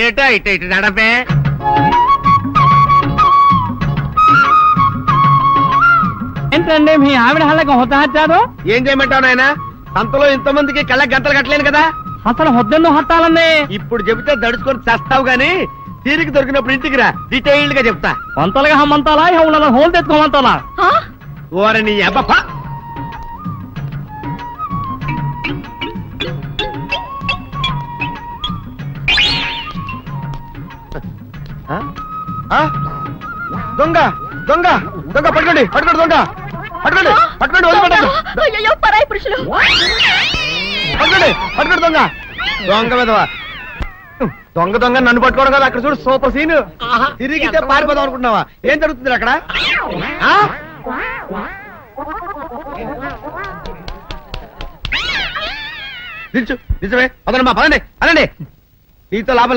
ఏటో ఇటు ఇటు నడపే. ఏంటండి మీ ఆవిడ హళ్ళకి హొత్తహచ్చారు? ఏం చేయమంటావు నాయన? అంతలో ఇంతమందికి కళ్ళకి గంటలు కట్టలేను కదా. అసలు హొద్దెన్ను హత్తాలండి. ఇప్పుడు చెబితే దడుచుకొని చేస్తావు గాని తీరికి దొరికినప్పుడు ఇంటికి రా, డీటెయిల్డ్ గా చెప్తా. వంతలుగా హమ్మంతాలా ఇక హోల్ తెచ్చుకోమంతాలా? ఓరని అబ్బ. దొంగ దొంగ దొంగ పట్టుకోండి పట్టుకోండి దొంగ పట్టుకోండి పట్టుకోండి వదిలిపెట్టండి. పరాయి పురుషులు పట్టుకోండి పట్టుకోండి దొంగ దొంగ విధవా. దొంగ దొంగ నన్ను పట్టుకోవడం కదా. అక్కడ చూడు సూపర్ సీన్. తిరిగితే పారిపోదాం అనుకుంటున్నావా? ఏం జరుగుతుంది అక్కడ? నిజమే అదనమ్మా పదండి అనండి. నీతో లాభం లేదు.